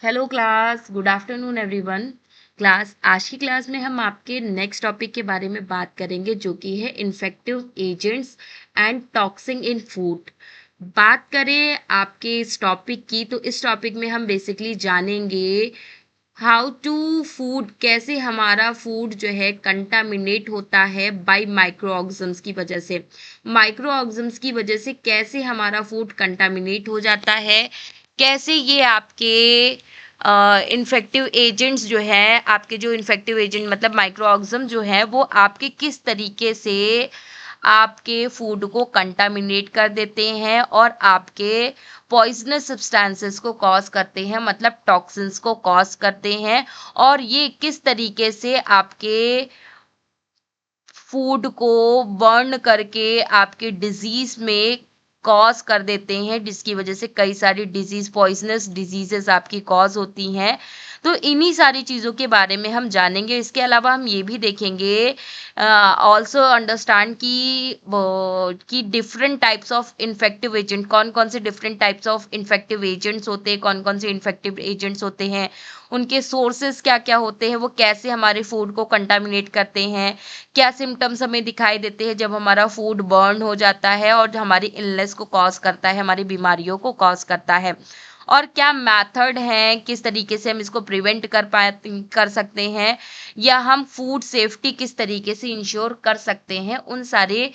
Hello class, good afternoon everyone. Class, आज की class में हम आपके नेक्स्ट टॉपिक के बारे में बात करेंगे जो कि है infective agents and toxin in food. बात करें आपके इस टॉपिक की, तो इस टॉपिक में हम बेसिकली जानेंगे हाउ टू फूड, कैसे हमारा फूड जो है कंटामिनेट होता है बाय माइक्रो ऑर्गेनिजम्स की वजह से। माइक्रो ऑर्गेनिजम्स की वजह से कैसे हमारा फूड कंटामिनेट हो जाता है, कैसे ये आपके इन्फेक्टिव एजेंट्स जो है, आपके जो इन्फेक्टिव एजेंट मतलब माइक्रो ऑर्गेनिज्म जो है, वो आपके किस तरीके से आपके फूड को कंटामिनेट कर देते हैं और आपके पॉइजनस सब्सटेंसेस को कॉज करते हैं, मतलब टॉक्सिन्स को कॉज करते हैं। और ये किस तरीके से आपके फूड को बर्न करके आपके डिजीज में कॉज कर देते हैं, जिसकी वजह से कई सारी डिजीज, पॉइजनस डिजीजेस आपकी कॉज होती हैं। तो इन्हीं सारी चीज़ों के बारे में हम जानेंगे। इसके अलावा हम ये भी देखेंगे, ऑल्सो अंडरस्टैंड कि different types of infective agent, कौन कौन से different types of infective agents होते हैं, कौन कौन से इन्फेक्टिव एजेंट्स होते हैं, उनके सोर्सेस क्या क्या होते हैं, वो कैसे हमारे फूड को कंटामिनेट करते हैं, क्या सिम्टम्स हमें दिखाई देते हैं जब हमारा फूड बर्न हो जाता है और हमारी इलनेस को कॉज करता है, हमारी बीमारियों को कॉज करता है, और क्या मेथड हैं, किस तरीके से हम इसको प्रिवेंट कर सकते हैं, या हम फूड सेफ्टी किस तरीके से इंश्योर कर सकते हैं। उन सारे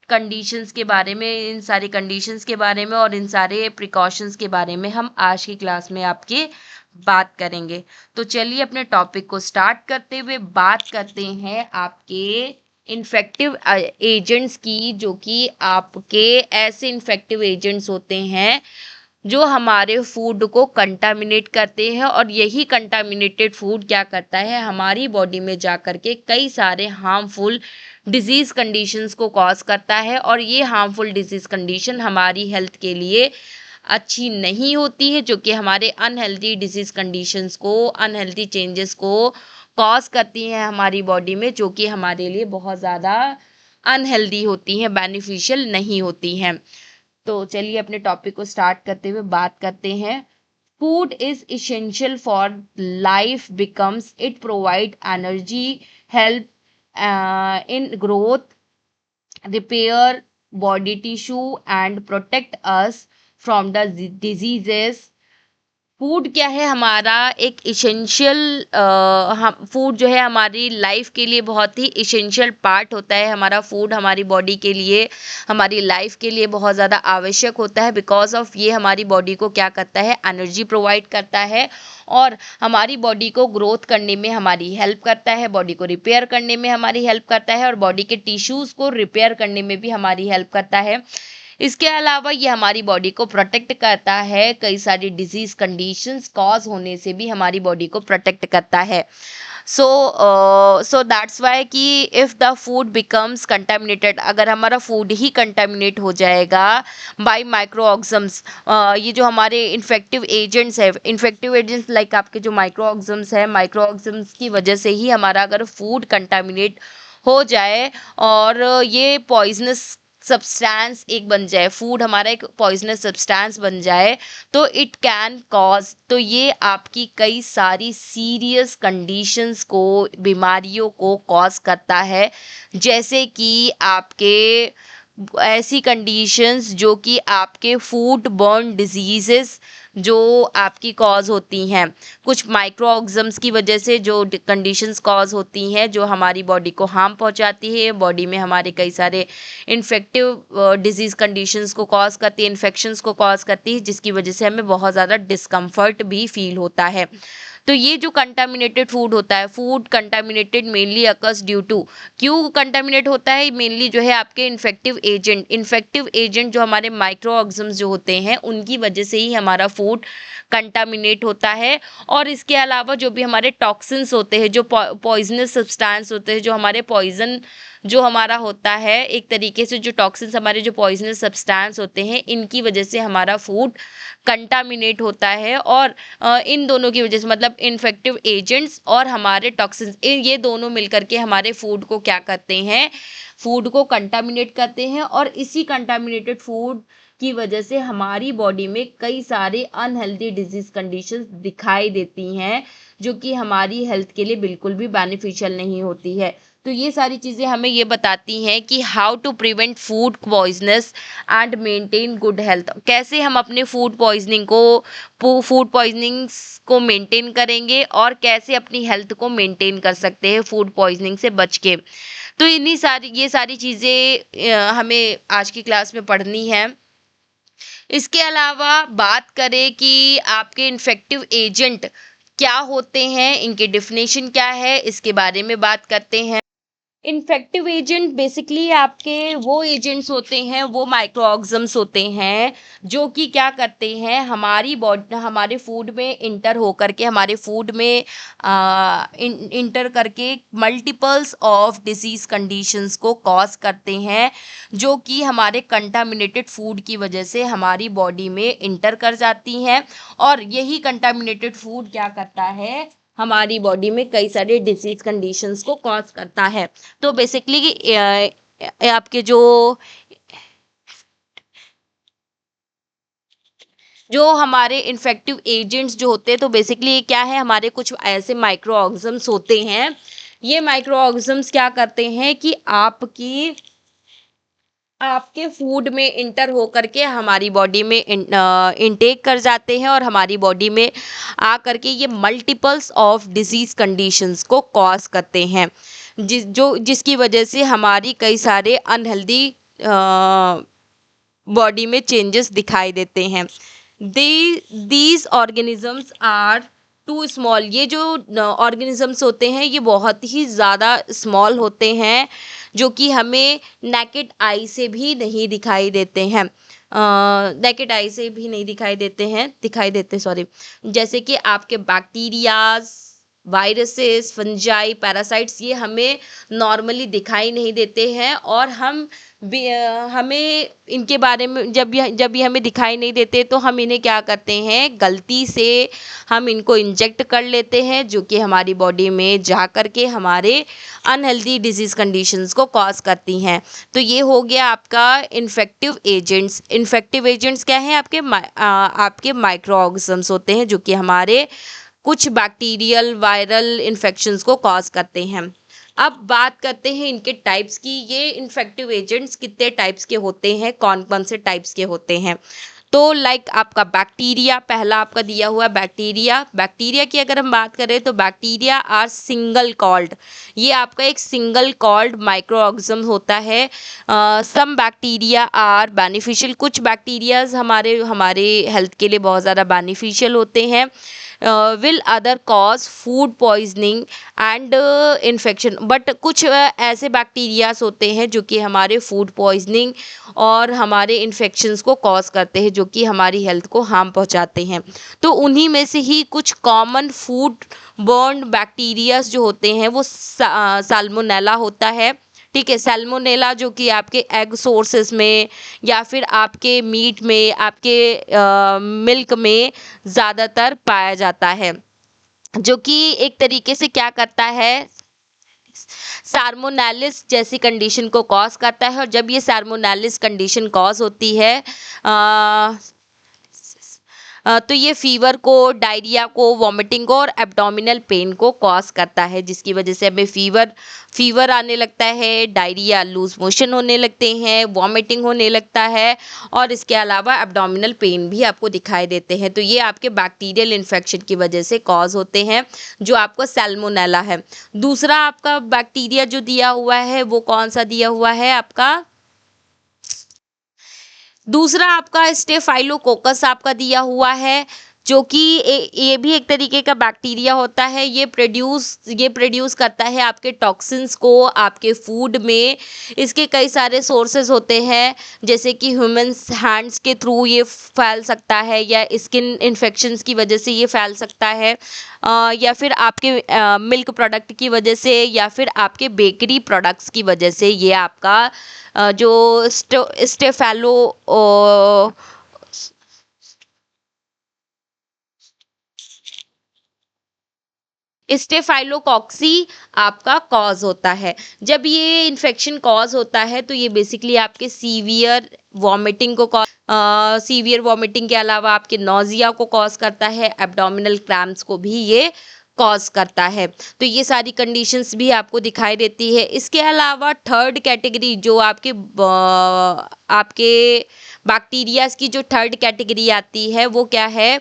कंडीशंस के बारे में, इन सारे कंडीशंस के बारे में और इन सारे प्रिकॉशंस के बारे में हम आज की क्लास में आपके बात करेंगे। तो चलिए अपने टॉपिक को स्टार्ट करते हुए बात करते हैं आपके इन्फेक्टिव एजेंट्स की, जो कि आपके ऐसे इन्फेक्टिव एजेंट्स होते हैं जो हमारे फूड को कंटामिनेट करते हैं। और यही कंटामिनेटेड फूड क्या करता है, हमारी बॉडी में जा कर के कई सारे हार्मफुल डिजीज कंडीशंस को कॉज करता है, और ये हार्मफुल डिजीज कंडीशन हमारी हेल्थ के लिए अच्छी नहीं होती है, जो कि हमारे अनहेल्दी डिजीज कंडीशंस को, अनहेल्दी चेंजेस को कॉज करती हैं हमारी बॉडी में, जो कि हमारे लिए बहुत ज़्यादा अनहेल्दी होती हैं, बेनिफिशियल नहीं होती हैं। तो चलिए अपने टॉपिक को स्टार्ट करते हुए बात करते हैं। Food is essential for life becomes it provide energy, help in growth, repair body tissue and protect us from the diseases। Food क्या है, हमारा एक इसेंशियल, हम फूड जो है हमारी लाइफ के लिए बहुत ही इसेंशियल पार्ट होता है। हमारा फूड हमारी बॉडी के लिए, हमारी लाइफ के लिए बहुत ज़्यादा आवश्यक होता है। बिकॉज ऑफ ये हमारी बॉडी को क्या करता है, एनर्जी प्रोवाइड करता है, और हमारी बॉडी को ग्रोथ करने में हमारी हेल्प करता है, बॉडी को रिपेयर करने में हमारी हेल्प करता है, और बॉडी के टिश्यूज़ को रिपेयर करने में भी हमारी हेल्प करता है। इसके अलावा ये हमारी बॉडी को प्रोटेक्ट करता है, कई सारी डिजीज कंडीशंस कॉज होने से भी हमारी बॉडी को प्रोटेक्ट करता है। सो दैट्स वाई कि if the food becomes contaminated, अगर हमारा फूड ही कंटामिनेट हो जाएगा बाय माइक्रो ऑर्गेनिजम्स, ये जो हमारे इन्फेक्टिव एजेंट्स है, इन्फेक्टिव एजेंट्स लाइक आपके जो माइक्रो ऑर्गेनिजम्स है, माइक्रो ऑर्गेनिजम्स की वजह से ही हमारा अगर फूड कंटामिनेट हो जाए और ये पॉइजनस सब्सटेंस एक बन जाए, फूड हमारा एक पॉइजनस सब्सटेंस बन जाए, तो इट कैन कॉज, तो ये आपकी कई सारी सीरियस कंडीशंस को, बीमारियों को कॉज करता है। जैसे कि आपके ऐसी कंडीशंस जो कि आपके फूड बॉर्न डिजीजेस जो आपकी कॉज होती हैं, कुछ माइक्रो ऑर्गेनिजम्स की वजह से जो कंडीशंस कॉज होती हैं, जो हमारी बॉडी को हार्म पहुंचाती है, बॉडी में हमारे कई सारे इन्फेक्टिव डिजीज कंडीशंस को कॉज करती है, इन्फेक्शंस को कॉज करती है, जिसकी वजह से हमें बहुत ज़्यादा डिस्कम्फर्ट भी फील होता है। तो ये जो कंटामिनेटेड फूड होता है, food contaminated mainly occurs due to, क्यों कंटामिनेट होता है, मेनली जो है आपके इन्फेक्टिव एजेंट जो हमारे माइक्रो ऑर्गेनिजम्स जो होते हैं, उनकी वजह से ही हमारा फूड कंटामिनेट होता है। और इसके अलावा जो भी हमारे टॉक्सिन्स होते हैं, जो पॉइजनस सब्सटेंस होते हैं, जो हमारे पॉइजन जो हमारा होता है, एक तरीके से जो टॉक्सिन्स हमारे जो पॉइजनस सब्सटेंस होते हैं, इनकी वजह से हमारा फूड कंटामिनेट होता है। और इन दोनों की वजह से, मतलब इन्फेक्टिव एजेंट्स और हमारे टॉक्सिन्स, ये दोनों मिलकर के हमारे फूड को क्या करते हैं, फूड को कंटामिनेट करते हैं और इसी कंटामिनेटेड फूड की वजह से हमारी बॉडी में कई सारे अनहेल्दी डिजीज कंडीशंस दिखाई देती हैं, जो कि हमारी हेल्थ के लिए बिल्कुल भी बेनिफिशियल नहीं होती है। तो ये सारी चीज़ें हमें ये बताती हैं कि how to prevent food poisonous and maintain good health. कैसे हम अपने फूड पॉइजनिंग्स को मेंटेन करेंगे और कैसे अपनी हेल्थ को मेंटेन कर सकते हैं फूड पॉइजनिंग से बच के। तो ये सारी चीज़ें हमें आज की क्लास में पढ़नी है। इसके अलावा बात करें कि आपके इन्फेक्टिव एजेंट क्या होते हैं, इनके डेफिनेशन क्या है, इसके बारे में बात करते हैं। इन्फेक्टिव एजेंट बेसिकली आपके वो एजेंट्स होते हैं, वो माइक्रो ऑर्गेनिजम्स होते हैं जो कि क्या करते हैं, हमारी बॉडी हमारे फूड में इंटर होकर के हमारे फूड में इंटर करके मल्टीपल्स ऑफ डिसीज कंडीशंस को कॉज करते हैं, जो कि हमारे कंटामिनेटेड फूड की वजह से हमारी बॉडी में इंटर कर जाती हैं। और यही कंटामिनेटेड फूड क्या करता है, हमारी बॉडी में कई सारे डिजीज कंडीशंस को कॉज करता है। तो बेसिकली आपके जो हमारे इन्फेक्टिव एजेंट्स जो होते हैं, तो बेसिकली क्या है, हमारे कुछ ऐसे माइक्रो ऑर्गेनिजम्स होते हैं। ये माइक्रो ऑर्गेनिजम्स क्या करते हैं कि आपके फूड में इंटर होकर के हमारी बॉडी में इनटेक कर जाते हैं और हमारी बॉडी में आ करके ये मल्टीपल्स ऑफ डिजीज कंडीशंस को कॉज करते हैं, जिसकी वजह से हमारी कई सारे अनहेल्दी बॉडी में चेंजेस दिखाई देते हैं। These organisms are too small. ये जो ऑर्गेनिजम्स होते हैं ये बहुत ही ज़्यादा स्मॉल होते हैं, जो कि हमें नेकेड आई से भी नहीं दिखाई देते हैं। नेकेड आई से भी नहीं दिखाई देते सॉरी। जैसे कि आपके बैक्टीरियाज, वायरसेस, फंजाई, पैरासाइट्स, ये हमें नॉर्मली दिखाई नहीं देते हैं और हमें इनके बारे में जब ये हमें दिखाई नहीं देते तो हम इन्हें क्या करते हैं, गलती से हम इनको इंजेक्ट कर लेते हैं, जो कि हमारी बॉडी में जा कर के हमारे अनहेल्दी डिजीज कंडीशंस को कॉज करती हैं। तो ये हो गया आपका इन्फेक्टिव एजेंट्स। इन्फेक्टिव एजेंट्स क्या हैं, आपके माइक्रो ऑर्गेनिजम्स होते हैं, जो कि हमारे कुछ बैक्टीरियल वायरल इन्फेक्शंस को कॉज करते हैं। अब बात करते हैं इनके टाइप्स की। ये इन्फेक्टिव एजेंट्स कितने टाइप्स के होते हैं, कौन कौन से टाइप्स के होते हैं। तो लाइक आपका बैक्टीरिया, पहला आपका दिया हुआ बैक्टीरिया की अगर हम बात करें तो बैक्टीरिया आर सिंगल कॉल्ड। ये आपका एक सिंगल कॉल्ड माइक्रो ऑर्गेनिज्म होता है। Some bacteria are beneficial. कुछ बैक्टीरियाज हमारे हेल्थ के लिए बहुत ज़्यादा बेनिफिशियल होते हैं। Will other cause food poisoning and infection. But कुछ ऐसे बैक्टीरियाज होते हैं जो कि हमारे फूड पॉइजनिंग और हमारे इन्फेक्शंस को कॉज करते हैं, जो कि हमारी हेल्थ को हार्म पहुंचाते हैं। तो उन्हीं में से ही कुछ कॉमन फूड बॉर्न बैक्टीरियाज जो होते हैं वो साल्मोनेला होता है। ठीक है, सैल्मोनेला जो कि आपके एग सोर्सेस में या फिर आपके मीट में, आपके मिल्क में ज़्यादातर पाया जाता है, जो कि एक तरीके से क्या करता है, साल्मोनेलिस जैसी कंडीशन को कॉज करता है। और जब ये साल्मोनेलिस कंडीशन कॉज होती है तो ये फीवर को, डायरिया को, वॉमिटिंग को और एब्डोमिनल पेन को कॉज करता है, जिसकी वजह से हमें फीवर आने लगता है, डायरिया, लूज मोशन होने लगते हैं, वॉमिटिंग होने लगता है और इसके अलावा एब्डोमिनल पेन भी आपको दिखाई देते हैं। तो ये आपके बैक्टीरियल इन्फेक्शन की वजह से कॉज होते हैं, जो आपको सैल्मोनेला है। दूसरा आपका बैक्टीरिया जो दिया हुआ है वो कौन सा दिया हुआ है आपका, दूसरा आपका स्टेफाइलोकोकस आपका दिया हुआ है, जो कि ये भी एक तरीके का बैक्टीरिया होता है। ये प्रोड्यूस करता है आपके टॉक्सिन्स को आपके फूड में। इसके कई सारे सोर्सेज होते हैं, जैसे कि ह्यूमंस हैंड्स के थ्रू ये फैल सकता है, या स्किन इन्फेक्शंस की वजह से ये फैल सकता है, या फिर आपके मिल्क प्रोडक्ट की वजह से, या फिर आपके बेकरी प्रोडक्ट्स की वजह से ये आपका जो स्टेफेलो स्टेफाइलोकॉक्सी आपका कॉज होता है। जब ये इन्फेक्शन कॉज होता है तो ये बेसिकली आपके सीवियर वॉमिटिंग के अलावा आपके नौजिया को कॉज करता है, एब्डोमिनल क्रैम्प्स को भी ये कॉज करता है। तो ये सारी कंडीशंस भी आपको दिखाई देती है। इसके अलावा थर्ड कैटेगरी जो आपके बैक्टीरियाज की जो थर्ड कैटेगरी आती है वो क्या है?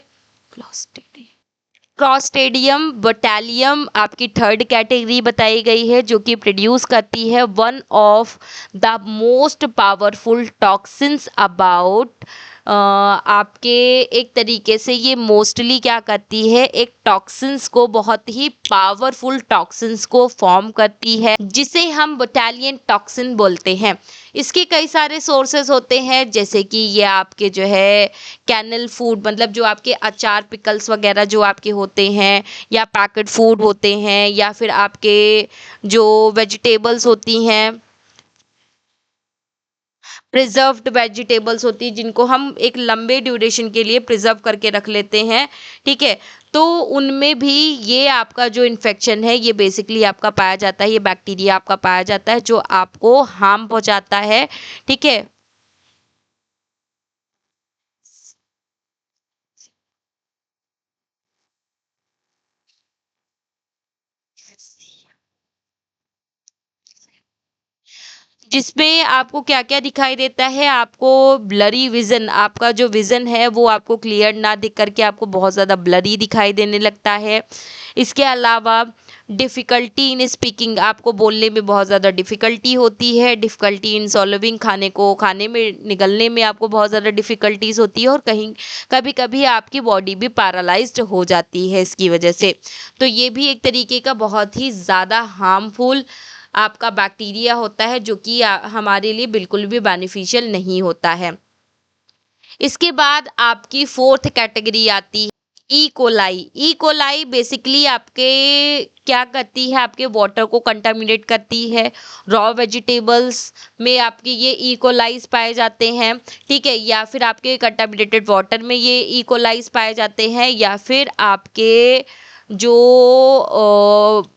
क्लॉस्ट्रिडियम बटालियम आपकी थर्ड कैटेगरी बताई गई है, जो कि प्रोड्यूस करती है one of the most powerful toxins about आपके एक तरीके से ये मोस्टली क्या करती है, एक टॉक्सिन्स को, बहुत ही पावरफुल टॉक्सिन्स को फॉर्म करती है, जिसे हम बोटैलियन टॉक्सिन बोलते हैं। इसके कई सारे सोर्सेज होते हैं, जैसे कि ये आपके जो है कैनल फूड, मतलब जो आपके अचार पिकल्स वगैरह जो आपके होते हैं, या पैकेट फूड होते हैं, या फिर आपके जो वेजिटेबल्स होती हैं, प्रिजर्व्ड वेजिटेबल्स होती है, जिनको हम एक लंबे ड्यूरेशन के लिए प्रिजर्व करके रख लेते हैं, ठीक है। तो उनमें भी ये आपका जो इन्फेक्शन है ये बेसिकली आपका पाया जाता है, ये बैक्टीरिया आपका पाया जाता है जो आपको हार्म पहुंचाता है, ठीक है। जिसमें आपको क्या-क्या दिखाई देता है, आपको ब्लरी विज़न, आपका जो विज़न है वो आपको क्लियर ना दिख करके आपको बहुत ज़्यादा ब्लरी दिखाई देने लगता है। इसके अलावा डिफ़िकल्टी इन स्पीकिंग, आपको बोलने में बहुत ज़्यादा डिफ़िकल्टी होती है, डिफ़िकल्टी इन स्वॉलोविंग, खाने में निगलने में आपको बहुत ज़्यादा डिफ़िकल्टीज़ होती है, और कहीं कभी-कभी आपकी बॉडी भी पैरालाइज़्ड हो जाती है इसकी वजह से। तो ये भी एक तरीके का बहुत ही ज़्यादा हार्मफुल आपका बैक्टीरिया होता है, जो कि हमारे लिए बिल्कुल भी बेनिफिशियल नहीं होता है। इसके बाद आपकी फोर्थ कैटेगरी आती है E coli. E coli basically आपके क्या करती है, आपके वाटर को कंटामिनेट करती है। रॉ वेजिटेबल्स में आपके ये ई कोलाइज पाए जाते हैं, ठीक है, या फिर आपके कंटामिनेटेड वाटर में ये ई कोलाइज पाए जाते हैं, या फिर आपके जो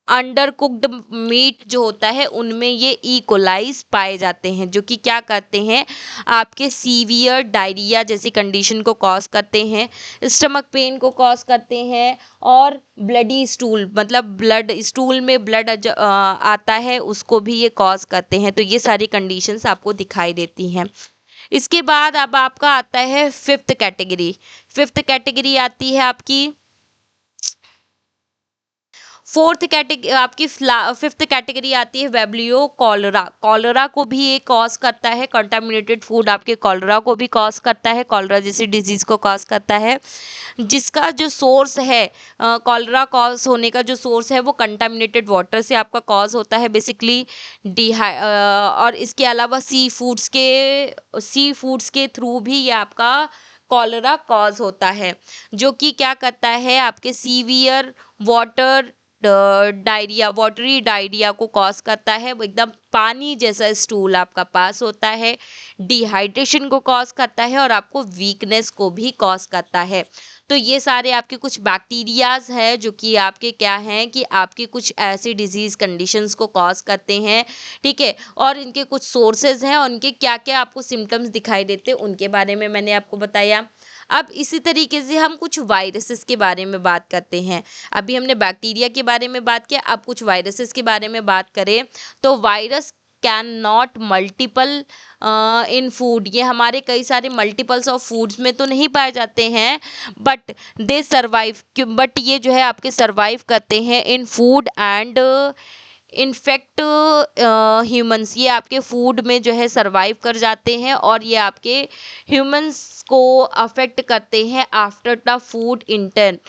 अंडर कुक्ड मीट जो होता है उनमें ये ई कोलाइज पाए जाते हैं, जो कि क्या करते हैं, आपके सीवियर डायरिया जैसी कंडीशन को कॉज करते हैं, स्टमक पेन को कॉज करते हैं, और ब्लडी स्टूल, मतलब ब्लड स्टूल में ब्लड आता है उसको भी ये कॉज करते हैं। तो ये सारी कंडीशंस आपको दिखाई देती हैं। इसके बाद अब आपका आता है फिफ्थ कैटेगरी। फिफ्थ कैटेगरी आती है आपकी फोर्थ कैटेगरी, आपकी फिफ्थ कैटेगरी आती है वेब्लियो कॉलरा। कॉलरा को भी ये कॉज करता है, कंटामिनेटेड फूड आपके कॉलरा को भी कॉज करता है, कॉलरा जैसी डिजीज को कॉज करता है, जिसका जो सोर्स है, कॉलरा कॉज होने का जो सोर्स है वो कंटामिनेटेड वाटर से आपका कॉज होता है बेसिकली। और इसके अलावा सी फूड्स के थ्रू भी ये आपका कॉलरा कॉज होता है, जो कि क्या करता है, आपके severe water diarrhoea, watery diarrhoea को कॉज करता है। वो एकदम पानी जैसा स्टूल आपका पास होता है, डिहाइड्रेशन को कॉज करता है, और आपको वीकनेस को भी कॉज करता है। तो ये सारे आपके कुछ बैक्टीरियाज हैं जो कि आपके क्या हैं कि आपके कुछ ऐसी डिजीज कंडीशंस को कॉज करते हैं, ठीक है। और इनके कुछ सोर्सेज हैं, और उनके क्या क्या आपको सिम्टम्स दिखाई देते हैं उनके बारे में मैंने आपको बताया। अब इसी तरीके से हम कुछ वायरसेस के बारे में बात करते हैं। अभी हमने बैक्टीरिया के बारे में बात किया, अब कुछ वायरसेस के बारे में बात करें तो virus can not multiple in food, ये हमारे कई सारे मल्टीपल्स ऑफ फूड्स में तो नहीं पाए जाते हैं, बट दे सर्वाइव, बट ये जो है आपके सर्वाइव करते हैं इन फूड एंड इनफेक्ट ह्यूमंस, ये आपके फूड में जो है सरवाइव कर जाते हैं, और ये आपके ह्यूमंस को अफेक्ट करते हैं आफ्टर द फूड ईटन।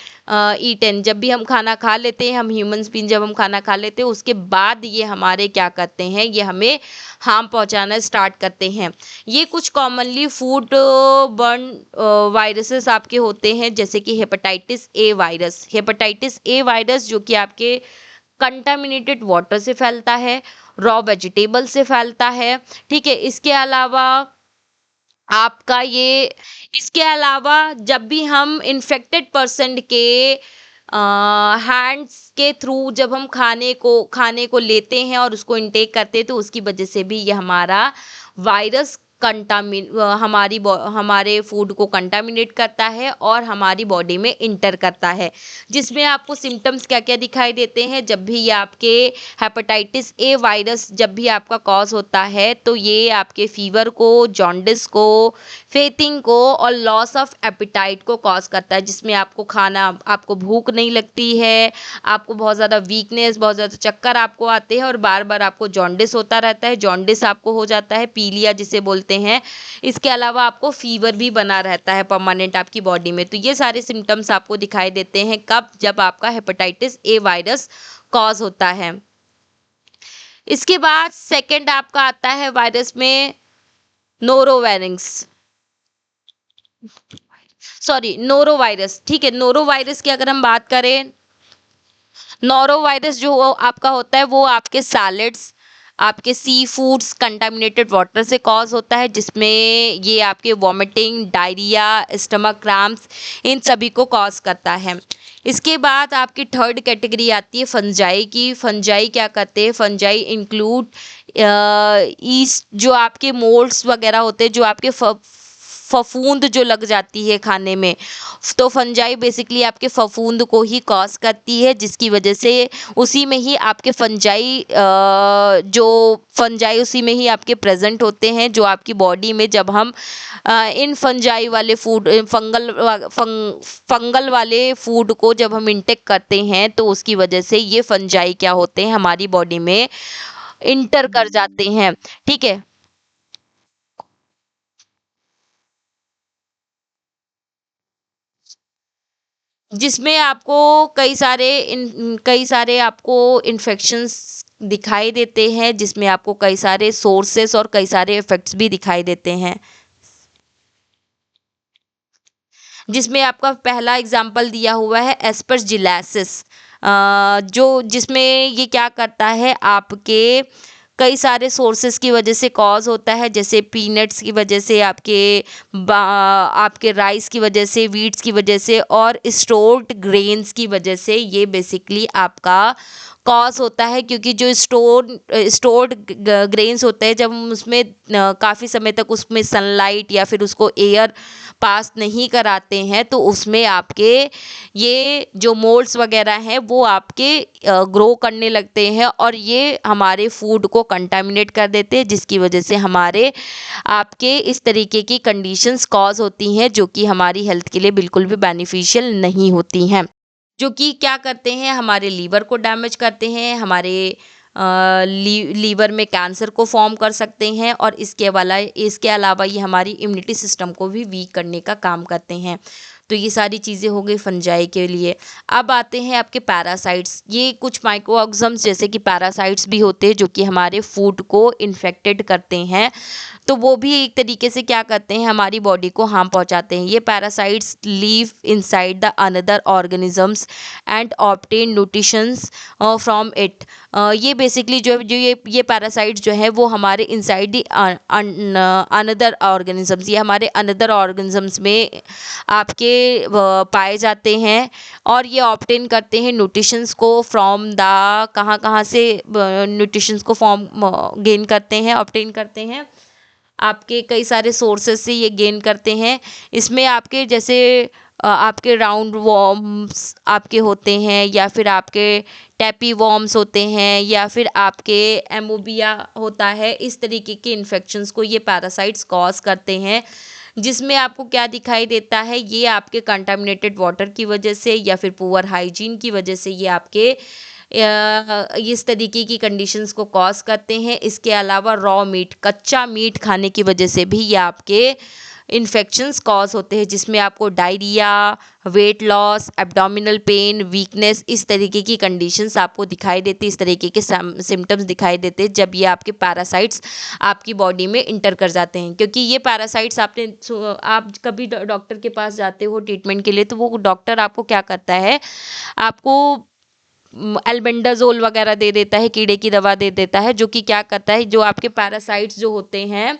जब भी हम खाना खा लेते हैं, हम ह्यूमंस भी जब हम खाना खा लेते हैं उसके बाद ये हमारे क्या करते हैं, ये हमें हार्म पहुंचाना स्टार्ट करते हैं। ये कुछ कॉमनली फूड बर्न वायरसेस आपके होते हैं, जैसे कि hepatitis A virus. Hepatitis A virus जो कि आपके कंटामिनेटेड वाटर से फैलता है, रॉ वेजिटेबल से फैलता है, ठीक है। इसके अलावा जब भी हम इन्फेक्टेड पर्सन के हैंड्स के थ्रू जब हम खाने को लेते हैं और उसको इनटेक करते हैं तो उसकी वजह से भी ये हमारा वायरस हमारे फूड को कंटामिनेट करता है और हमारी बॉडी में इंटर करता है। जिसमें आपको सिम्टम्स क्या क्या दिखाई देते हैं, जब भी ये आपके हेपेटाइटिस ए वायरस जब भी आपका कॉज होता है तो ये आपके फीवर को, जॉन्डिस को, फेथिंग को और लॉस ऑफ एपिटाइट को कॉज करता है। जिसमें आपको भूख नहीं लगती है, आपको बहुत ज़्यादा वीकनेस, बहुत ज़्यादा चक्कर आपको आते हैं और बार बार आपको जॉन्डिस होता रहता है। जॉन्डिस आपको हो जाता है, पीलिया जिसे बोलते हैं। इसके अलावा आपको फीवर भी बना रहता है परमानेंट आपकी बॉडी में। तो ये सारे सिम्टम्स आपको दिखाई देते हैं कब, जब आपका हेपेटाइटिस ए वायरस कॉज होता है। इसके बाद सेकंड आपका आता है वायरस में नोरोवायरस, नोरोवायरस। ठीक है, नोरोवायरस की अगर हम बात करें, नोरोवायरस जो आपका होता है वो आपके सैलेड्स, आपके सी फूड्स, कंटामिनेटेड वाटर से कॉज होता है। जिसमें ये आपके वॉमिटिंग, डायरिया, स्टमक क्रैम्प्स, इन सभी को कॉज करता है। इसके बाद आपकी थर्ड कैटेगरी आती है फंजाई की। फंजाई क्या करते हैं, फंजाई इंक्लूड ईस्ट, जो आपके मोल्ड्स वगैरह होते हैं, जो आपके फफूंद जो लग जाती है खाने में, तो फंजाई बेसिकली आपके फफूंद को ही कॉज करती है। जिसकी वजह से उसी में ही आपके फंजाई उसी में ही आपके प्रेजेंट होते हैं, जो आपकी बॉडी में जब हम इन फंजाई वाले फूड, फंगल वाले फूड को जब हम इंटेक करते हैं तो उसकी वजह से ये फंजाई क्या होते हैं, हमारी बॉडी में इंटर कर जाते हैं। ठीक है, जिसमें आपको कई सारे आपको इन्फेक्शंस दिखाई देते हैं, जिसमें आपको कई सारे सोर्सेस और कई सारे इफेक्ट्स भी दिखाई देते हैं। जिसमें आपका पहला एग्जाम्पल दिया हुआ है एस्परजिलैसिस, जो जिसमें ये क्या करता है, आपके कई सारे सोर्सेस की वजह से कॉज होता है। जैसे पीनट्स की वजह से, आपके राइस की वजह से, वीट्स की वजह से और स्टोर्ड ग्रेन्स की वजह से ये बेसिकली आपका कॉज होता है। क्योंकि जो स्टोर्ड ग्रेन्स होते हैं, जब हम उसमें काफ़ी समय तक उसमें सनलाइट या फिर उसको एयर पास नहीं कराते हैं तो उसमें आपके ये जो मोल्ड्स वगैरह हैं वो आपके ग्रो करने लगते हैं और ये हमारे फूड को कंटामिनेट कर देते हैं। जिसकी वजह से हमारे आपके इस तरीके की कंडीशंस कॉज होती हैं, जो कि हमारी हेल्थ के लिए बिल्कुल भी बेनिफिशियल नहीं होती हैं। जो कि क्या करते हैं, हमारे लीवर को डैमेज करते हैं, हमारे लीवर में कैंसर को फॉर्म कर सकते हैं और इसके अलावा ये हमारी इम्यूनिटी सिस्टम को भी वीक करने का काम करते हैं। तो ये सारी चीज़ें हो गई फंजाई के लिए। अब आते हैं आपके पैरासाइट्स। ये कुछ माइक्रो ऑर्गेनिजम्स जैसे कि पैरासाइट्स भी होते हैं, जो कि हमारे फूड को इन्फेक्टेड करते हैं। तो वो भी एक तरीके से क्या करते हैं, हमारी बॉडी को हार्म पहुंचाते हैं। ये parasites leave inside the another organisms and obtain nutritions from it. ये बेसिकली जो ये पैरासाइट्स जो है वो हमारे इनसाइड द अनदर ऑर्गेनिजम्स, ये हमारे अनदर ऑर्गेनिजम्स में आपके पाए जाते हैं और ये ऑब्टेन करते हैं न्यूट्रिशंस को फ्रॉम द, कहाँ कहाँ से न्यूट्रिशंस को गेन करते हैं, ऑब्टेन करते हैं, आपके कई सारे सोर्सेस से ये गेन करते हैं। इसमें आपके जैसे आपके राउंड वॉर्म्स आपके होते हैं, या फिर आपके टैपी वॉर्म्स होते हैं, या फिर आपके एमोबिया होता है। इस तरीके के इन्फेक्शंस को ये पैरासाइट्स कॉज करते हैं। जिसमें आपको क्या दिखाई देता है, ये आपके कंटामिनेटेड वाटर की वजह से या फिर पुअर हाइजीन की वजह से ये आपके इस तरीके की कंडीशंस को कॉज करते हैं। इसके अलावा रॉ मीट, कच्चा मीट खाने की वजह से भी ये आपके इन्फेक्शंस कॉज होते हैं, जिसमें आपको diarrhoea, weight loss, abdominal pain, weakness, इस तरीके की कंडीशंस आपको दिखाई देती, इस तरीके के सिम्टम्स दिखाई देते हैं जब ये आपके पैरासाइट्स आपकी बॉडी में इंटर कर जाते हैं। क्योंकि ये पैरासाइट्स आप कभी डॉक्टर के पास जाते हो ट्रीटमेंट के लिए, तो वो डॉक्टर आपको क्या करता है, आपको एल्बेंडाजोल वगैरह दे देता है, कीड़े की दवा दे देता है, जो कि क्या करता है, जो आपके पैरासाइट्स जो होते हैं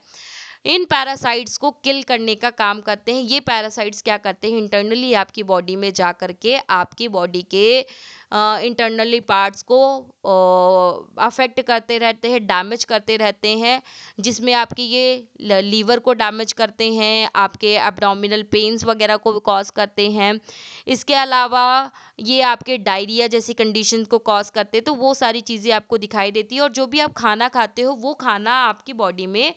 इन पैरासाइट्स को किल करने का काम करते हैं। ये पैरासाइट्स क्या करते हैं, इंटरनली आपकी बॉडी में जा करके आपकी बॉडी के इंटरनली पार्ट्स को अफेक्ट करते रहते हैं, डैमेज करते रहते हैं, जिसमें आपकी ये लीवर को डैमेज करते हैं, आपके एब्डोमिनल पेन्स वगैरह को कॉज करते हैं। इसके अलावा ये आपके डायरिया जैसी कंडीशन को कॉज करते हैं। तो वो सारी चीज़ें आपको दिखाई देती है, और जो भी आप खाना खाते हो वो खाना आपकी बॉडी में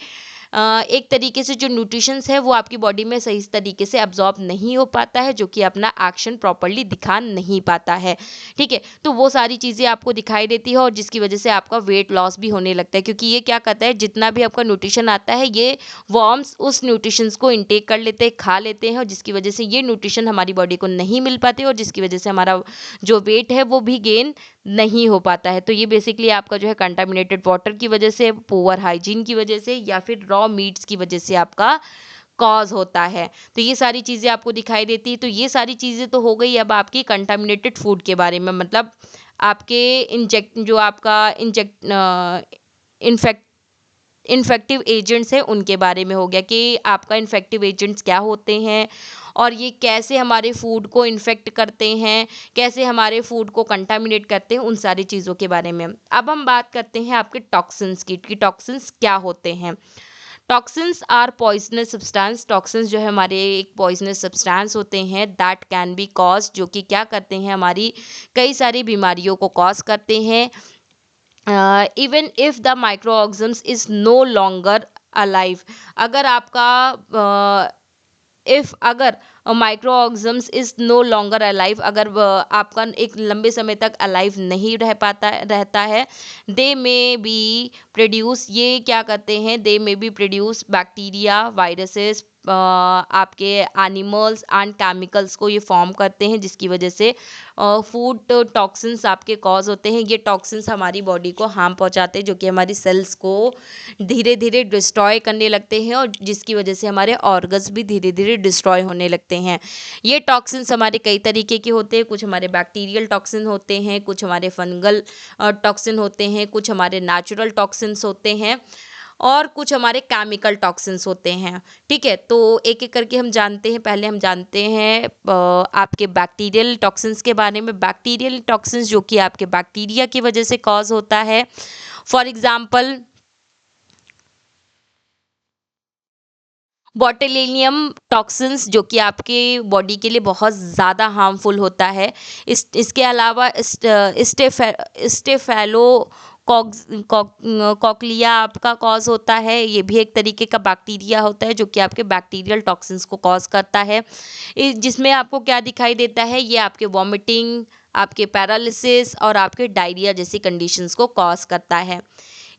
एक तरीके से जो न्यूट्रिशंस है वो आपकी बॉडी में सही तरीके से अब्जॉर्ब नहीं हो पाता है, जो कि अपना एक्शन प्रॉपर्ली दिखा नहीं पाता है। ठीक है, तो वो सारी चीज़ें आपको दिखाई देती है, और जिसकी वजह से आपका वेट लॉस भी होने लगता है, क्योंकि ये क्या करता है, जितना भी आपका न्यूट्रिशन आता है ये वॉर्म्स उस न्यूट्रिशंस को इनटेक कर लेते हैं, खा लेते हैं, और जिसकी वजह से ये न्यूट्रिशन हमारी बॉडी को नहीं मिल पाते, और जिसकी वजह से हमारा जो वेट है वो भी गेन नहीं हो पाता है। तो ये बेसिकली आपका जो है कंटामिनेटेड वाटर की वजह से, पुअर हाइजीन की वजह से, या फिर रॉ मीट्स की वजह से आपका कॉज होता है। तो ये सारी चीज़ें आपको दिखाई देती है। तो ये सारी चीज़ें तो हो गई अब आपकी कंटामिनेटेड फूड के बारे में, मतलब आपके जो आपका इन्फेक्ट इन्फेक्टिव एजेंट्स हैं उनके बारे में हो गया, कि आपका इन्फेक्टिव एजेंट्स क्या होते हैं और ये कैसे हमारे फूड को इन्फेक्ट करते हैं, कैसे हमारे फूड को कंटामिनेट करते हैं, उन सारी चीज़ों के बारे में। अब हम बात करते हैं आपके टॉक्सिन्स की, कि टॉक्सिन्स क्या होते हैं। Toxins are poisonous substance. Toxins जो है हमारे एक पॉइजनस सब्सटेंस होते हैं, दैट कैन बी कॉज, जो कि क्या करते हैं, हमारी कई सारी बीमारियों को कॉज करते हैं। Even if the micro organisms is no longer alive. अगर आपका अगर micro organisms is no longer alive, अगर आपका एक लंबे समय तक अलाइव नहीं रहता है, दे मे बी प्रोड्यूस, ये क्या करते हैं, they may be produce bacteria, viruses, आपके एनिमल्स एंड केमिकल्स को ये फॉर्म करते हैं, जिसकी वजह से फूड टॉक्सिन्स आपके कॉज होते हैं। ये टॉक्सिन्स हमारी बॉडी को हार्म पहुंचाते हैं, जो कि हमारी सेल्स को धीरे धीरे डिस्ट्रॉय करने लगते हैं, और जिसकी वजह से हमारे ऑर्गन्स भी धीरे धीरे डिस्ट्रॉय होने लगते हैं। ये टॉक्सिन्स हमारे कई तरीके के होते हैं, कुछ हमारे बैक्टीरियल टॉक्सिन होते हैं, कुछ हमारे फंगल टॉक्सिन होते हैं, कुछ हमारे नेचुरल टॉक्सिन्स होते हैं, और कुछ हमारे केमिकल टॉक्सिन्स होते हैं। ठीक है, तो एक एक करके हम जानते हैं। पहले हम जानते हैं आपके बैक्टीरियल टॉक्सिन्स के बारे में। बैक्टीरियल टॉक्सिन्स जो कि आपके बैक्टीरिया की वजह से कॉज होता है। फॉर एग्जाम्पल बॉटुलिनियम टॉक्सिन्स, जो कि आपके बॉडी के लिए बहुत ज़्यादा हार्मफुल होता है। इसके अलावा स्टेफेलो कॉकलिया आपका कॉज होता है। ये भी एक तरीके का बैक्टीरिया होता है, जो कि आपके बैक्टीरियल टॉक्सिन्स को कॉज करता है। जिसमें आपको क्या दिखाई देता है, ये आपके वॉमिटिंग, आपके पैरालिसिस और आपके डायरिया जैसी कंडीशंस को कॉज करता है।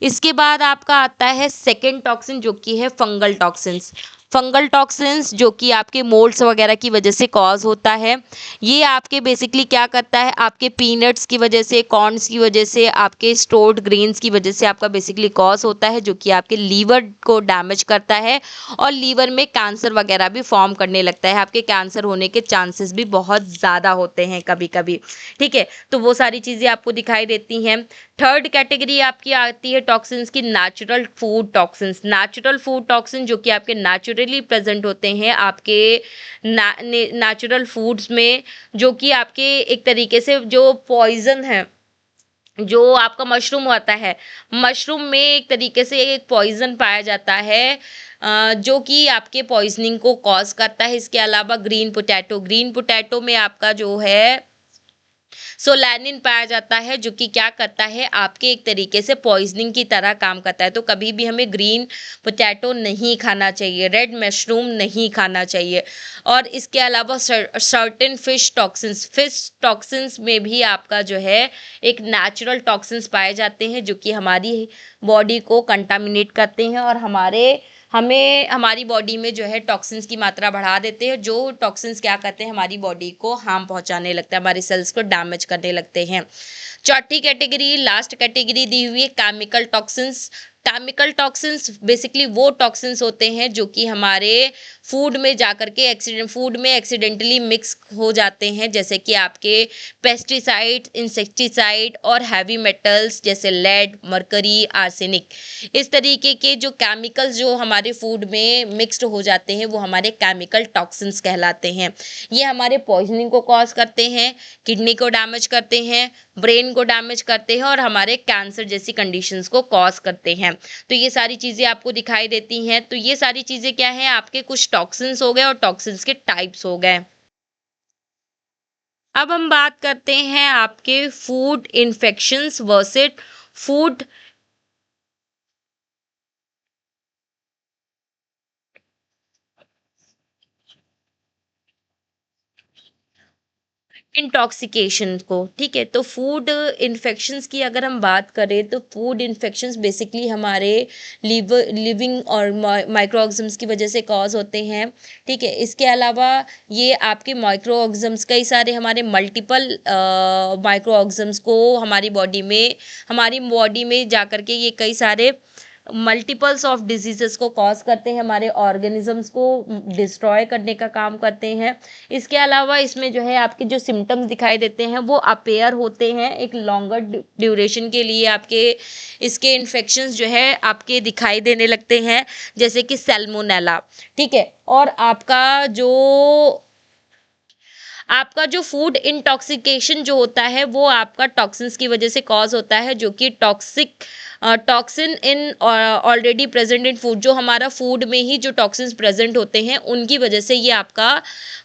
इसके बाद आपका आता है सेकेंड टॉक्सिन, जो कि है फंगल टॉक्सिन्स। फंगल टॉक्सिन्स जो कि आपके मोल्ड्स वगैरह की वजह से कॉज होता है। ये आपके बेसिकली क्या करता है, आपके पीनट्स की वजह से, कॉर्न्स की वजह से, आपके स्टोर्ड ग्रेन्स की वजह से आपका बेसिकली कॉज होता है, जो कि आपके लीवर को डैमेज करता है, और लीवर में कैंसर वगैरह भी फॉर्म करने लगता है। आपके कैंसर होने के चांसेस भी बहुत ज़्यादा होते हैं कभी कभी। ठीक है, तो वो सारी चीज़ें आपको दिखाई देती हैं। थर्ड कैटेगरी आपकी आती है टॉक्सिन्स की, natural food toxins. Natural food toxin जो कि आपके नेचुरली प्रेजेंट होते हैं आपके नेचुरल फूड्स में, जो कि आपके एक तरीके से जो पॉइजन है, जो आपका मशरूम होता है, मशरूम में एक तरीके से एक पॉइजन पाया जाता है, जो कि आपके पॉइजनिंग को कॉज करता है। इसके अलावा ग्रीन पोटैटो में आपका जो है सोलैनिन पाया जाता है, जो कि क्या करता है, आपके एक तरीके से पॉइजनिंग की तरह काम करता है। तो कभी भी हमें ग्रीन पोटैटो नहीं खाना चाहिए, रेड मशरूम नहीं खाना चाहिए। और इसके अलावा सर्टेन फिश टॉक्सिन्स में भी आपका जो है एक नेचुरल टॉक्सिन्स पाए जाते हैं, जो कि हमारी बॉडी को कंटामिनेट करते हैं और हमें हमारी बॉडी में जो है टॉक्सिन्स की मात्रा बढ़ा देते हैं। जो टॉक्सिन्स क्या करते हैं, हमारी बॉडी को हार्म पहुंचाने लगता है, हमारी सेल्स को डैमेज करने लगते हैं। चौथी कैटेगरी, लास्ट कैटेगरी दी हुई है chemical toxins. Chemical toxins basically वो टॉक्सिन्स होते हैं जो कि हमारे फूड में जाकर के फूड में एक्सीडेंटली मिक्स हो जाते हैं, जैसे कि आपके पेस्टिसाइड, इंसेक्टिसाइड और हैवी मेटल्स जैसे लेड, मरकरी, आर्सेनिक। इस तरीके के जो केमिकल्स जो हमारे फूड में मिक्स्ड हो जाते हैं वो हमारे केमिकल टॉक्सिन्स कहलाते हैं। ये हमारे पॉइजनिंग को कॉज करते हैं, किडनी को डैमेज करते हैं, ब्रेन को डैमेज करते हैं और हमारे कैंसर जैसी कंडीशंस को कॉज करते हैं। तो ये सारी चीज़ें आपको दिखाई देती हैं। तो ये सारी चीज़ें क्या हैं, आपके कुछ टॉक्सिन्स हो गए और टॉक्सिन्स के टाइप्स हो गए। अब हम बात करते हैं आपके food infections versus food intoxication को। ठीक है, तो फूड इन्फेक्शंस की अगर हम बात करें तो फूड इन्फेक्शंस बेसिकली हमारे लिविंग और माइक्रो ऑर्गेनिजम्स की वजह से कॉज होते हैं। ठीक है, इसके अलावा ये आपके माइक्रो ऑर्गेनिजम्स कई सारे हमारे मल्टीपल माइक्रो ऑर्गेनिजम्स को हमारी बॉडी में जाकर के ये कई सारे मल्टीपल्स ऑफ डिजीजेस को कॉज करते हैं, हमारे ऑर्गेनिजम्स को डिस्ट्रॉय करने का काम करते हैं। इसके अलावा इसमें जो है आपके जो सिम्टम्स दिखाई देते हैं वो अपेयर होते हैं एक लॉन्गर ड्यूरेशन के लिए। आपके इसके इन्फेक्शंस जो है आपके दिखाई देने लगते हैं, जैसे कि सैल्मोनेला। ठीक है, और आपका जो फूड इंटॉक्सिकेशन जो होता है वो आपका टॉक्सिन्स की वजह से कॉज होता है, जो कि toxin in already present in food, जो हमारा फूड में ही जो टॉक्सिन्स प्रेजेंट होते हैं उनकी वजह से ये आपका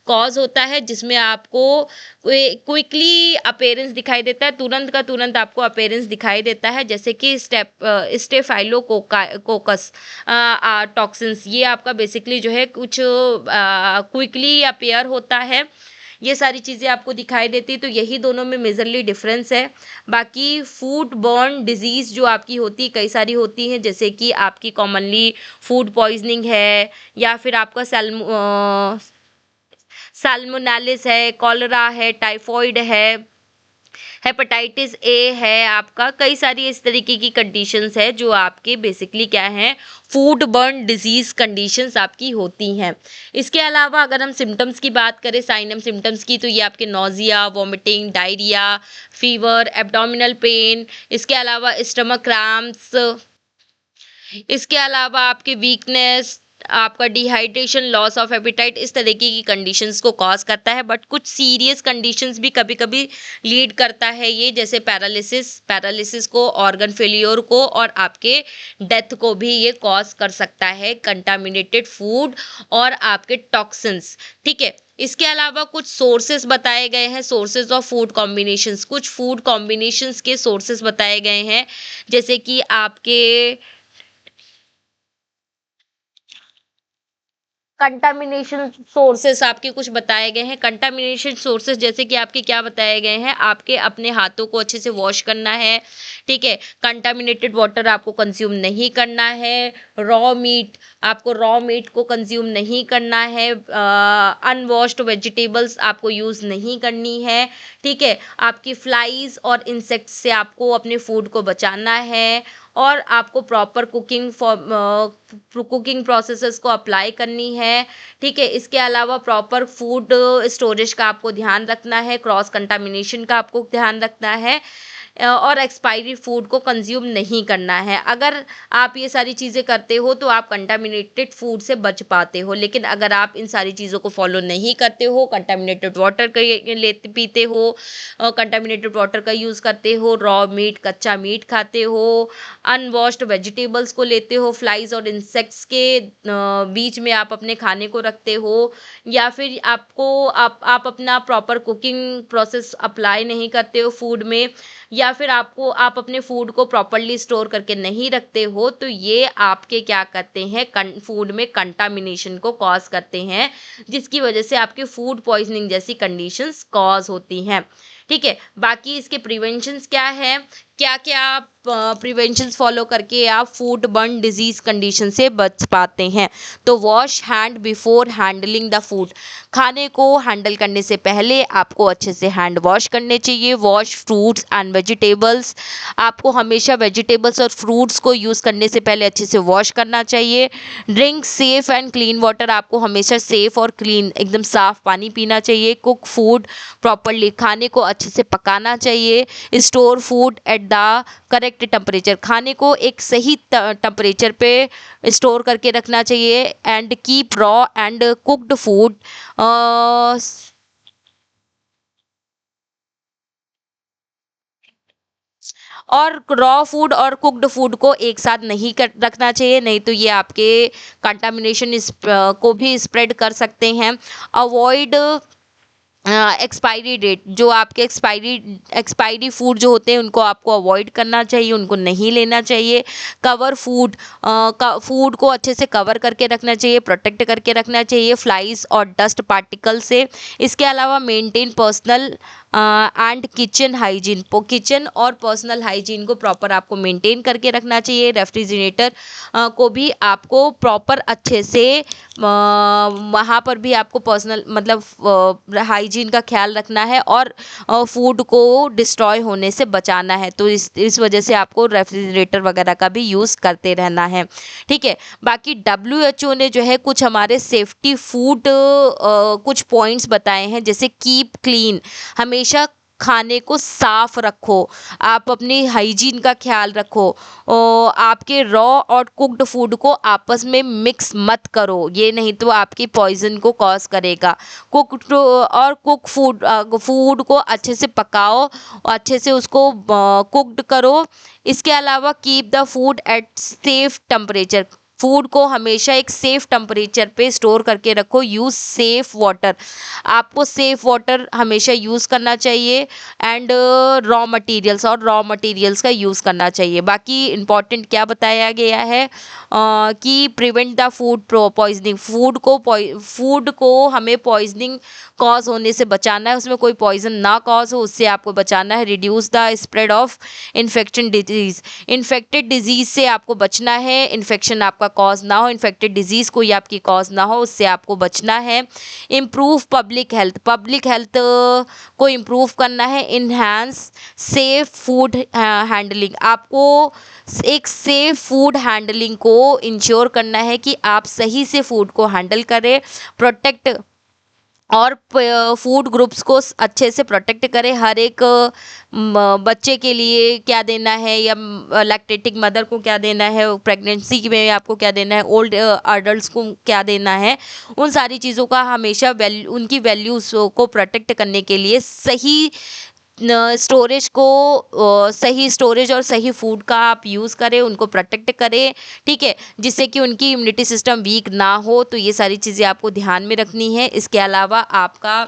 कॉज होता है, जिसमें आपको क्विकली अपेयरेंस दिखाई देता है, तुरंत का तुरंत आपको अपेयरेंस दिखाई देता है, जैसे कि स्टेफाइलोकोकस टॉक्सिन्स। ये आपका बेसिकली जो है कुछ क्विकली अपेयर होता है। ये सारी चीज़ें आपको दिखाई देती, तो यही दोनों में मेजरली डिफरेंस है। बाकी फूड बॉर्न डिजीज़ जो आपकी होती कई सारी होती हैं, जैसे कि आपकी कॉमनली फूड पॉइजनिंग है, या फिर आपका सैल्मोनेलिस है, कॉलरा है, टाइफॉइड है, हेपेटाइटिस ए है, आपका कई सारी इस तरीके की कंडीशंस है जो आपके बेसिकली क्या हैं, फूड बर्न डिजीज कंडीशंस आपकी होती हैं। इसके अलावा अगर हम सिम्टम्स की बात करें, साइन एंड सिम्टम्स की, तो ये आपके nausea, vomiting, diarrhoea, fever, abdominal pain, इसके अलावा स्टमक क्रैम्प्स, इसके अलावा आपकी वीकनेस, आपका डिहाइड्रेशन, लॉस ऑफ एपेटाइट, इस तरीके की कंडीशंस को कॉज करता है। बट कुछ सीरियस कंडीशंस भी कभी कभी लीड करता है ये, जैसे पैरालिसिस को, ऑर्गन फेलियर को और आपके डेथ को भी ये कॉज कर सकता है, कंटामिनेटेड फूड और आपके टॉक्सिन्स। ठीक है, इसके अलावा कुछ सोर्सेस बताए गए हैं, सोर्सेज ऑफ फूड कॉम्बिनेशंस, कुछ फूड कॉम्बिनेशंस के सोर्सेस बताए गए हैं, जैसे कि आपके कंटामिनेशन सोर्सेस आपके कुछ बताए गए हैं। कंटामिनेशन सोर्सेस जैसे कि आपके क्या बताए गए हैं, आपके अपने हाथों को अच्छे से वॉश करना है। ठीक है, कंटामिनेटेड वाटर आपको कंज्यूम नहीं करना है, आपको रॉ मीट को कंज्यूम नहीं करना है, अनवॉश्ड वेजिटेबल्स आपको यूज़ नहीं करनी है। ठीक है, आपकी फ्लाइज और इंसेक्ट्स से आपको अपने फूड को बचाना है, और आपको प्रॉपर कुकिंग प्रोसेसेस को अप्लाई करनी है। ठीक है, इसके अलावा प्रॉपर फूड स्टोरेज का आपको ध्यान रखना है, क्रॉस कंटामिनेशन का आपको ध्यान रखना है, और एक्सपायरी फूड को कंज्यूम नहीं करना है। अगर आप ये सारी चीज़ें करते हो तो आप कंटामिनेटेड फूड से बच पाते हो, लेकिन अगर आप इन सारी चीज़ों को फॉलो नहीं करते हो, कंटामिनेटेड वाटर पीते हो, कंटामिनेटेड वाटर का यूज़ करते हो, रॉ मीट, कच्चा मीट खाते हो, अनवॉश्ड वेजिटेबल्स को लेते हो, फ्लाइज और इंसेक्ट्स के बीच में आप अपने खाने को रखते हो, या फिर आप अपना प्रॉपर कुकिंग प्रोसेस अप्लाई नहीं करते हो फूड में, या फिर आप अपने फूड को प्रॉपरली स्टोर करके नहीं रखते हो, तो ये आपके क्या करते हैं, फूड में कंटामिनेशन को कॉज करते हैं, जिसकी वजह से आपके फूड पॉइजनिंग जैसी कंडीशंस कॉज होती हैं। ठीक है, बाकी इसके प्रिवेंशंस क्या है क्या क्या प्रिवेंशंस फॉलो करके आप फूड बर्न डिजीज कंडीशन से बच पाते हैं। तो wash hand before handling the food, खाने को हैंडल करने से पहले आपको अच्छे से हैंड वॉश करने चाहिए। वॉश फ्रूट्स एंड वेजिटेबल्स, आपको हमेशा वेजिटेबल्स और फ्रूट्स को यूज़ करने से पहले अच्छे से वॉश करना चाहिए। Drink safe and clean water, आपको हमेशा सेफ और क्लीन एकदम साफ पानी पीना चाहिए। कुक फूड प्रॉपरली, खाने को अच्छे से पकाना चाहिए। Store food at the correct temperature, खाने को एक सही टेम्परेचर पे स्टोर करके रखना चाहिए। And keep raw and cooked food और रॉ फूड और कुक्ड फूड को एक साथ नहीं रखना चाहिए, नहीं तो ये आपके कंटामिनेशन को भी स्प्रेड कर सकते हैं। अवॉइड एक्सपायरी डेट, जो आपके एक्सपायरी फूड जो होते हैं उनको आपको अवॉइड करना चाहिए, उनको नहीं लेना चाहिए। कवर फूड, फूड को अच्छे से कवर करके रखना चाहिए, प्रोटेक्ट करके रखना चाहिए फ्लाइज और डस्ट पार्टिकल से। इसके अलावा maintain personal and kitchen hygiene, kitchen और पर्सनल हाइजीन को प्रॉपर आपको मेंटेन करके रखना चाहिए। रेफ्रिजरेटर को भी आपको प्रॉपर अच्छे से वहाँ पर भी आपको पर्सनल मतलब हाइजीन का ख्याल रखना है और फूड को डिस्ट्रॉय होने से बचाना है। तो इस वजह से आपको रेफ्रिजरेटर वगैरह का भी यूज़ करते रहना है, ठीक है। बाकी WHO ने जो है कुछ हमारे सेफ्टी फूड कुछ पॉइंट्स बताए हैं, जैसे कीप क्लीन, हमेशा खाने को साफ रखो, आप अपनी हाइजीन का ख्याल रखो। आपके रॉ और कुक्ड फूड को आपस में मिक्स मत करो, ये नहीं तो आपकी पॉइजन को कॉज करेगा। कुक्ड और कुक फूड को अच्छे से पकाओ, अच्छे से उसको कुक्ड करो। इसके अलावा keep the food at safe temperature, food को हमेशा एक सेफ टेम्परेचर पे स्टोर करके रखो। यूज़ सेफ वाटर, आपको सेफ वाटर हमेशा यूज़ करना चाहिए। एंड रॉ मटेरियल्स, और रॉ मटेरियल्स का यूज़ करना चाहिए। बाकी इम्पॉर्टेंट क्या बताया गया है कि prevent the food poisoning, food को हमें पॉइजनिंग कॉज होने से बचाना है, उसमें कोई पॉइजन ना कॉज हो, उससे आपको बचाना है। Reduce the spread of infection disease, infected disease से आपको बचना है, इन्फेक्शन आपका कॉज ना हो, इन्फेक्टेड डिजीज कोई आपकी कॉज ना हो, उससे आपको बचना है। Improve public health, public health को इम्प्रूव करना है। इन्हांस सेफ फूड हैंडलिंग, आपको एक सेफ फूड हैंडलिंग को इंश्योर करना है कि आप सही से फूड को हैंडल करें। प्रोटेक्ट और फूड ग्रुप्स को अच्छे से प्रोटेक्ट करें। हर एक बच्चे के लिए क्या देना है, या लैक्टेटिंग मदर को क्या देना है, प्रेगनेंसी में आपको क्या देना है, ओल्ड अडल्ट्स को क्या देना है, उन सारी चीज़ों का हमेशा उनकी वैल्यूज़ को प्रोटेक्ट करने के लिए सही स्टोरेज को सही स्टोरेज और सही फूड का आप यूज़ करें, उनको प्रोटेक्ट करें, ठीक है, जिससे कि उनकी इम्यूनिटी सिस्टम वीक ना हो। तो ये सारी चीज़ें आपको ध्यान में रखनी है। इसके अलावा आपका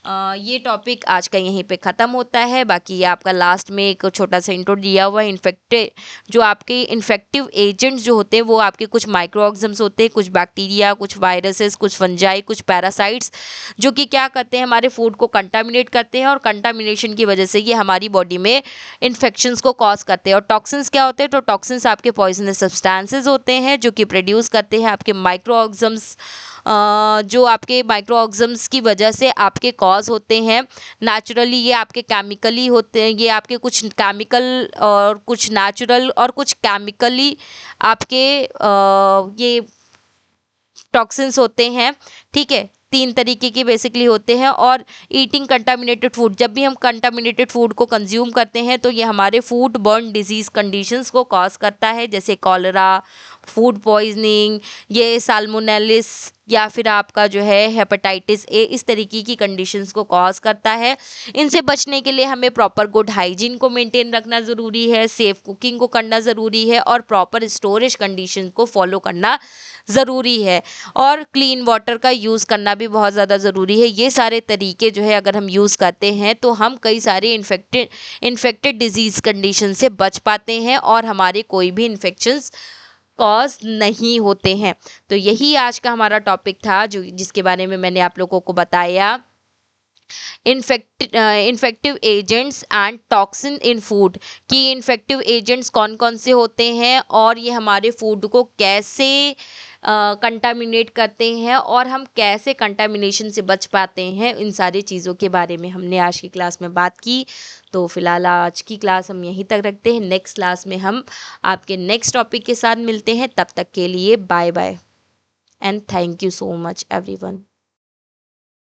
ये टॉपिक आज का यहीं पे ख़त्म होता है। बाकी ये आपका लास्ट में एक छोटा सा इंट्रो दिया हुआ है। इन्फेक्टेड जो आपके इन्फेक्टिव एजेंट्स जो होते हैं वो आपके कुछ माइक्रो ऑर्गेनिज्म्स होते हैं, कुछ बैक्टीरिया, कुछ वायरसेस, कुछ फंजाई, कुछ पैरासाइट्स, जो कि क्या करते हैं, हमारे फूड को कंटामिनेट करते हैं और कंटामिनेशन की वजह से ये हमारी बॉडी में इन्फेक्शंस को कॉज करते हैं। और टॉक्सिन्स क्या होते हैं, तो टॉक्सिन्स आपके पॉइजनस सब्सटेंसेस होते हैं जो कि प्रोड्यूस करते हैं आपके माइक्रो ऑर्गेनिज्म्स, जो आपके माइक्रो ऑर्गेनिज्म्स की वजह से आपके कॉज होते हैं। नेचुरली ये आपके केमिकली होते हैं, ये आपके कुछ केमिकल और कुछ नेचुरल और कुछ केमिकली आपके ये टॉक्सिन्स होते हैं, ठीक है। 3 तरीके के बेसिकली होते हैं। और ईटिंग कंटामिनेटेड फूड, जब भी हम कंटामिनेटेड फूड को कंज्यूम करते हैं तो ये हमारे फूड बर्न डिजीज़ कंडीशंस को कॉज करता है, जैसे कॉलरा, फूड पॉइजनिंग, ये साल्मोनेलिस, या फिर आपका जो है हेपेटाइटिस ए, इस तरीके की कंडीशंस को कॉज करता है। इनसे बचने के लिए हमें प्रॉपर गुड हाइजीन को मेंटेन रखना ज़रूरी है, सेफ कुकिंग को करना ज़रूरी है और प्रॉपर स्टोरेज कंडीशन को फॉलो करना ज़रूरी है। और क्लीन वाटर का यूज़ करना भी बहुत ज़्यादा ज़रूरी है। ये सारे तरीके जो है अगर हम यूज़ करते हैं तो हम कई सारे इन्फेक्टेड डिजीज़ कंडीशन से बच पाते हैं और हमारे कोई भी इन्फेक्शंस कॉज नहीं होते हैं। तो यही आज का हमारा टॉपिक था, जो जिसके बारे में मैंने आप लोगों को बताया। Infective agents and toxin in food, कि इन्फेक्टिव एजेंट्स कौन कौन से होते हैं और ये हमारे फूड को कैसे कंटामिनेट करते हैं और हम कैसे कंटामिनेशन से बच पाते हैं, इन सारी चीज़ों के बारे में हमने आज की क्लास में बात की। तो फिलहाल आज की क्लास हम यहीं तक रखते हैं। नेक्स्ट क्लास में हम आपके नेक्स्ट टॉपिक के साथ मिलते हैं। तब तक के लिए bye bye and thank you so much everyone.